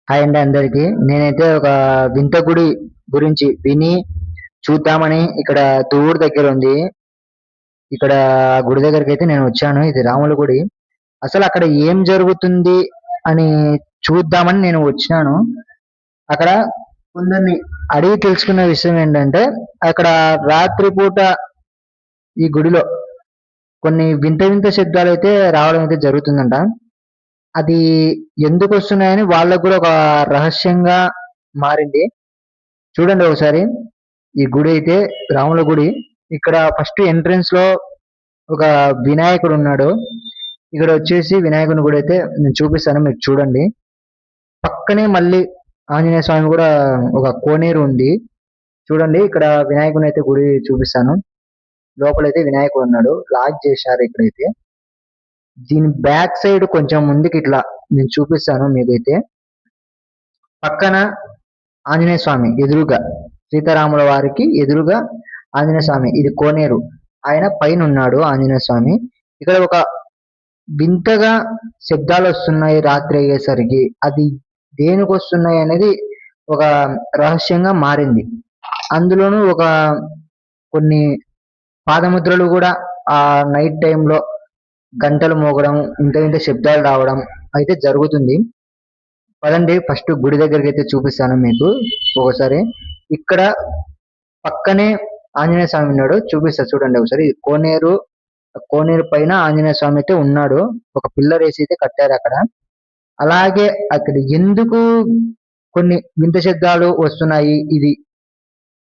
Hi అండి అందరికి. నేనైతే ఒక వింత గుడి గురించి విని చూద్దామని ఇక్కడ దువ్వూరు దగ్గర ఉంది. ఇక్కడ గుడి దగ్గరికి అయితే నేను వచ్చాను. ఇది రాముల గుడి. అసలు అక్కడ ఏం జరుగుతుంది అని చూద్దామని నేను వచ్చినాను. అక్కడ కొందరిని అడిగి తెలుసుకున్న విషయం ఏంటంటే, అక్కడ రాత్రిపూట ఈ గుడిలో కొన్ని వింత వింత శబ్దాలు అయితే రావడం అయితే జరుగుతుందంట. అది ఎందుకు వస్తున్నాయని వాళ్ళకు కూడా ఒక రహస్యంగా మారింది. చూడండి ఒకసారి. ఈ గుడి అయితే రాముల గుడి. ఇక్కడ ఫస్ట్ ఎంట్రన్స్ లో ఒక వినాయకుడు ఉన్నాడు. ఇక్కడ వచ్చేసి వినాయకుని గుడి అయితే నేను చూపిస్తాను, మీరు చూడండి. పక్కనే మళ్ళీ ఆంజనేయ స్వామి కూడా ఒక కోనేరు ఉంది. చూడండి, ఇక్కడ వినాయకుని అయితే గుడి చూపిస్తాను. లోపలైతే వినాయకుడు ఉన్నాడు, లాక్ చేశారు ఇక్కడైతే. దీని బ్యాక్ సైడ్ కొంచెం ముందుకి ఇట్లా నేను చూపిస్తాను మీకైతే. పక్కన ఆంజనేయ స్వామి ఎదురుగా, సీతారాముల వారికి ఎదురుగా ఆంజనేయ స్వామి. ఇది కోనేరు, ఆయన పైన ఉన్నాడు ఆంజనేయ స్వామి. ఇక్కడ ఒక వింతగా శబ్దాలు వస్తున్నాయి రాత్రి అయ్యేసరికి. అది దేనికి వస్తున్నాయి అనేది ఒక రహస్యంగా మారింది. అందులోనూ ఒక కొన్ని పాదముద్రలు కూడా ఆ నైట్ టైంలో గంటలు మోగడం, ఇంత ఇంత శబ్దాలు రావడం అయితే జరుగుతుంది. పదండి ఫస్ట్ గుడి దగ్గరికి అయితే చూపిస్తాను మీకు ఒకసారి. ఇక్కడ పక్కనే ఆంజనేయ స్వామి ఉన్నాడు, చూపిస్తా చూడండి ఒకసారి. కోనేరు, కోనేరు పైన ఆంజనేయ స్వామి అయితే ఉన్నాడు. ఒక పిల్లర్ వేసి అయితే కట్టారు అక్కడ. అలాగే అక్కడ ఎందుకు కొన్ని వింత శబ్దాలు వస్తున్నాయి, ఇది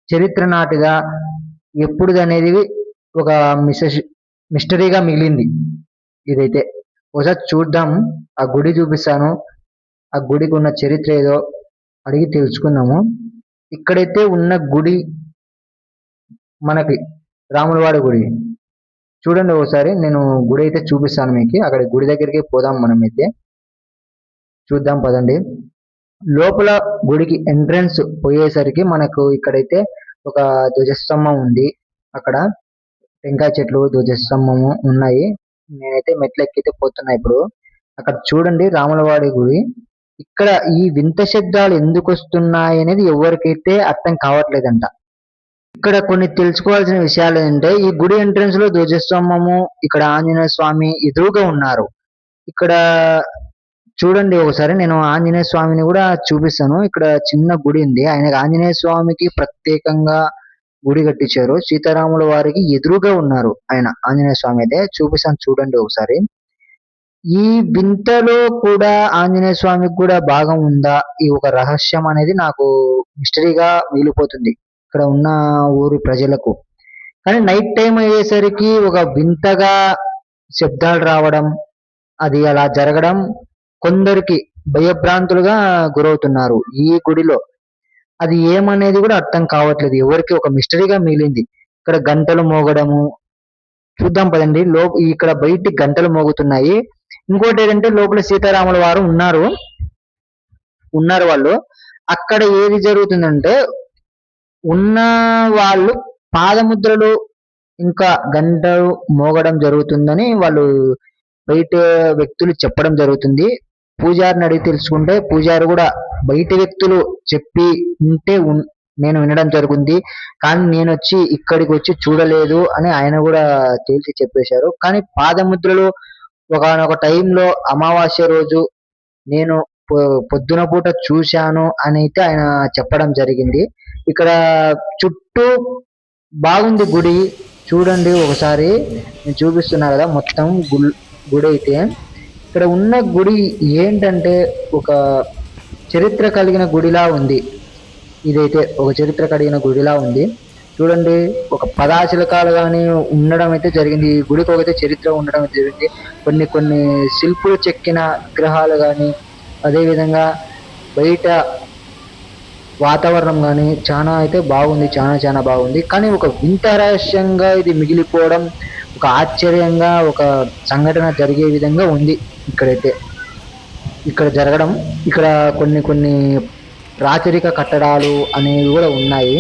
చరిత్ర నాటిగా ఎప్పుడుది అనేది ఒక మిస్టరీగా మిగిలింది. ఇదైతే ఒకసారి చూద్దాం. ఆ గుడి చూపిస్తాను, ఆ గుడికి ఉన్న చరిత్ర ఏదో అడిగి తెలుసుకుందాము. ఇక్కడైతే ఉన్న గుడి మనకి రాములవాడి గుడి. చూడండి ఒకసారి, నేను గుడి అయితే చూపిస్తాను మీకు. అక్కడ గుడి దగ్గరికి పోదాం మనమైతే, చూద్దాం పదండి. లోపల గుడికి ఎంట్రన్స్ పోయేసరికి మనకు ఇక్కడైతే ఒక ధ్వజస్తంభం ఉంది. అక్కడ టెంకాయ చెట్లు, ధ్వజస్తంభము ఉన్నాయి. నేనైతే మెట్లు ఎక్కితే పోతున్నా ఇప్పుడు. అక్కడ చూడండి రాములవాడి గుడి. ఇక్కడ ఈ వింత శబ్దాలు ఎందుకు వస్తున్నాయి అనేది ఎవరికైతే అర్థం కావట్లేదంట. ఇక్కడ కొన్ని తెలుసుకోవాల్సిన విషయాలు ఏంటంటే, ఈ గుడి ఎంట్రన్స్ లో ధ్వజస్తంభము, ఇక్కడ ఆంజనేయ స్వామి ఎదురుగా ఉన్నారు. ఇక్కడ చూడండి ఒకసారి, నేను ఆంజనేయ స్వామిని కూడా చూపిస్తాను. ఇక్కడ చిన్న గుడి ఉంది. ఆయనకి ఆంజనేయ స్వామికి ప్రత్యేకంగా గుడి కట్టించారు. సీతారాముల వారికి ఎదురుగా ఉన్నారు ఆయన ఆంజనేయ స్వామి అయితే. చూపిస్తాను చూడండి ఒకసారి. ఈ వింతలో కూడా ఆంజనేయ స్వామికి కూడా భాగం ఉందా, ఈ ఒక రహస్యం అనేది నాకు మిస్టరీగా మిగిలిపోతుంది ఇక్కడ ఉన్న ఊరి ప్రజలకు. కానీ నైట్ టైం అయ్యేసరికి ఒక వింతగా శబ్దాలు రావడం, అది అలా జరగడం కొందరికి భయభ్రాంతులుగా గురవుతున్నారు ఈ గుడిలో. అది ఏమనేది కూడా అర్థం కావట్లేదు ఎవరికి, ఒక మిస్టరీగా మిగిలింది. ఇక్కడ గంటలు మోగడము చూద్దాం పదండి. ఇక్కడ బయట గంటలు మోగుతున్నాయి. ఇంకోటి ఏంటంటే, లోపల సీతారాముల వారు ఉన్నారు వాళ్ళు. అక్కడ ఏది జరుగుతుందంటే, ఉన్న వాళ్ళు పాదముద్రలు ఇంకా గంటలు మోగడం జరుగుతుందని వాళ్ళు బయట వ్యక్తులు చెప్పడం జరుగుతుంది. పూజారిని అడిగి తెలుసుకుంటే, పూజారి కూడా బయట వ్యక్తులు చెప్పి ఉంటే నేను వినడం జరుగుతుంది, కానీ నేను వచ్చి ఇక్కడికి వచ్చి చూడలేదు అని ఆయన కూడా తేల్చి చెప్పేశారు. కానీ పాదముద్రలు ఒకనొక టైంలో అమావాస్య రోజు నేను పొద్దున పూట చూశాను అని అయితే ఆయన చెప్పడం జరిగింది. ఇక్కడ చుట్టూ బాగుంది గుడి. చూడండి ఒకసారి, నేను చూపిస్తున్నా కదా మొత్తం గుడి అయితే. ఇక్కడ ఉన్న గుడి ఏంటంటే ఒక చరిత్ర కలిగిన గుడిలా ఉంది. ఇదైతే ఒక చరిత్ర కలిగిన గుడిలా ఉంది. చూడండి, ఒక పదాశిలకాలు కానీ ఉండడం అయితే జరిగింది. ఈ గుడికి ఒకైతే చరిత్ర ఉండడం అయితే జరిగింది. కొన్ని శిల్పులు చెక్కిన విగ్రహాలు కానీ, అదేవిధంగా బయట వాతావరణం కానీ చాలా అయితే బాగుంది, చాలా బాగుంది. కానీ ఒక వింత రహస్యంగా ఇది మిగిలిపోవడం, ఒక ఆశ్చర్యంగా ఒక సంఘటన జరిగే విధంగా ఉంది ఇక్కడైతే. ఇక్కడ జరగడం, ఇక్కడ కొన్ని రాచరిక కట్టడాలు అనేవి కూడా ఉన్నాయి.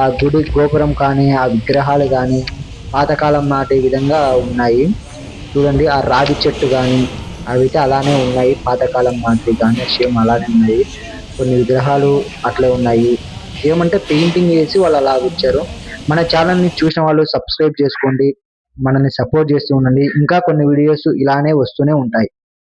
ఆ గుడి గోపురం కానీ, ఆ విగ్రహాలు కానీ పాతకాలం నాటి విధంగా ఉన్నాయి. చూడండి, ఆ రావి చెట్టు కానీ అవైతే అలానే ఉన్నాయి, పాతకాలం మాదిరిగానే సేమ్ అలానే ఉన్నాయి. కొన్ని విగ్రహాలు అట్లే ఉన్నాయి, ఏమంటే పెయింటింగ్ వేసి వాళ్ళు అలా వచ్చారు. మన ఛానల్ ని చూసిన వాళ్ళు సబ్స్క్రైబ్ చేసుకోండి, మనల్ని సపోర్ట్ చేస్తూ ఉండండి, ఇంకా కొన్ని వీడియోస్ ఇలానే వస్తూనే ఉంటాయి.